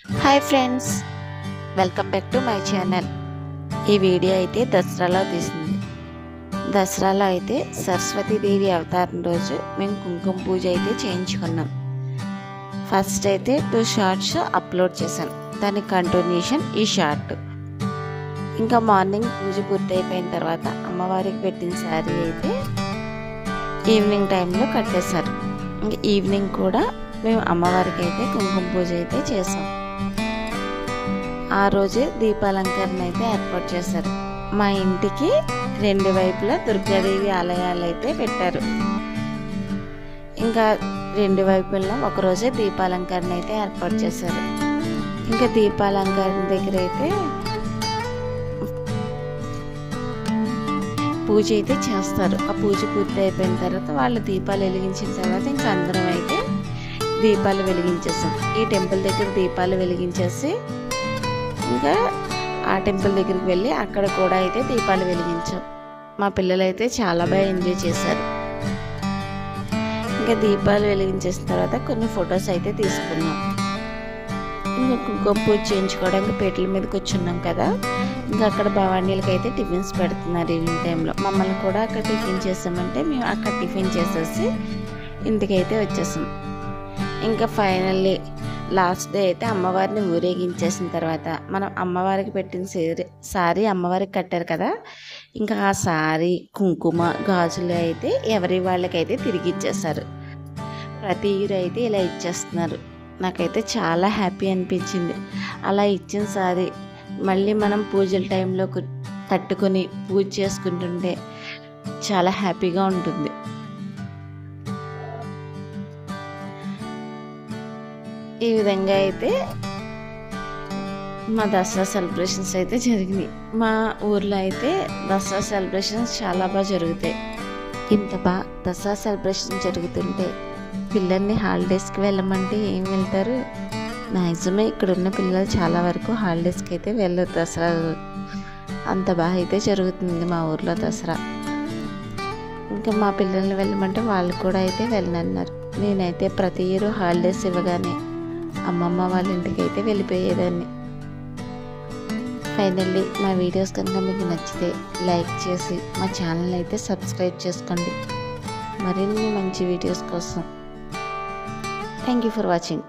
Hi friends, welcome back to my channel. ఈ video అయితే దసరాలో తీసింది. దసరాలో అయితే సరస్వతీదేవి అవతారం రోజు మేము కుంకుమ పూజ అయితే చేయించుకున్నాం. ఫస్ట్ అయితే 2 షార్ట్స్ అప్లోడ్ చేశాను. దాని కంటిన్యూషన్ ఈ షార్ట్. ఇంకా మార్నింగ్ పూజ పూర్తయిపోయిన తర్వాత అమ్మవారికి పెట్టిన శారీ అయితే ఈవినింగ్ టైంలో కట్టేశారు. ఇంకా ఈవినింగ్ కూడా మేము అమ్మవారికి అయితే కుంకుమ పూజ అయితే చేసాం. ఆ రోజే దీపాలంకరణ అయితే ఏర్పాటు చేశారు. మా ఇంటికి 2 వైపులా దుర్గాదేవి ఆలయాలు అయితే పెట్టారు. ఇంకా 2 వైపులా ఒకరోజే దీపాలంకరణ అయితే ఏర్పాటు చేశారు. ఇంకా దీపాలంకరణ దగ్గర అయితే పూజ అయితే చేస్తారు. ఆ పూజ పూర్తి అయిపోయిన తర్వాత వాళ్ళు దీపాలు వెలిగించిన తర్వాత ఇంకా అందరం అయితే దీపాలు వెలిగించేసాం. ఈ టెంపుల్ దగ్గర దీపాలు వెలిగించేసి ఇంకా ఆ టెంపుల్ దగ్గరికి వెళ్ళి అక్కడ కూడా అయితే దీపాలు వెలిగించాం. మా పిల్లలు అయితే చాలా బాగా ఎంజాయ్ చేశారు. ఇంకా దీపాలు వెలిగించేసిన తర్వాత కొన్ని ఫొటోస్ అయితే తీసుకున్నాం. ఇంకా కుంకుమ పూజ చేయించుకోవడానికి పీటల మీద కూర్చున్నాం కదా. ఇంకా అక్కడ భవానీలకి అయితే టిఫిన్స్ పెడుతున్నారు ఈవినింగ్ టైంలో. మమ్మల్ని కూడా అక్కడ టిఫిన్ చేసామంటే మేము అక్కడ టిఫిన్ చేసేసి ఇంటికైతే వచ్చేసాం. ఇంకా ఫైనల్లీ లాస్ట్ డే అయితే అమ్మవారిని ఊరేగించేసిన తర్వాత మనం అమ్మవారికి పెట్టిన సారీ అమ్మవారికి కట్టారు కదా. ఇంకా ఆ సారీ, కుంకుమ, గాజులు అయితే ఎవరి వాళ్ళకైతే తిరిగి ఇచ్చేసారు. ప్రతి ఇయర్ అయితే ఇలా ఇచ్చేస్తున్నారు. నాకైతే చాలా హ్యాపీ అనిపించింది. అలా ఇచ్చిన సారీ మళ్ళీ మనం పూజల టైంలో కట్టుకొని పూజ చేసుకుంటుంటే చాలా హ్యాపీగా ఉంటుంది. ఈ విధంగా అయితే మా దసరా సెలబ్రేషన్స్ అయితే జరిగినాయి. మా ఊర్లో అయితే దసరా సెలబ్రేషన్స్ చాలా బాగా జరుగుతాయి. ఇంత బాగా దసరా సెలబ్రేషన్ జరుగుతుంటే పిల్లల్ని హాలిడేస్కి వెళ్ళమంటే ఏం వెళ్తారు? మ్యాక్సిమం ఇక్కడున్న పిల్లలు చాలా వరకు హాలిడేస్కి అయితే వెళ్ళరు. దసరా అంత బాగా అయితే జరుగుతుంది మా ఊర్లో దసరా. ఇంకా మా పిల్లల్ని వెళ్ళమంటే వాళ్ళు కూడా అయితే వెళ్ళనన్నారు. నేనైతే ప్రతి ఇయర్ హాలిడేస్ ఇవ్వగానే అమ్మమ్మ వాళ్ళ ఇంటికి అయితే వెళ్ళిపోయేదాన్ని. ఫైనల్లీ మా వీడియోస్ కనుక మీకు నచ్చితే లైక్ చేసి మా ఛానల్ అయితే సబ్స్క్రైబ్ చేసుకోండి మరిన్ని మంచి వీడియోస్ కోసం. Thank you for watching.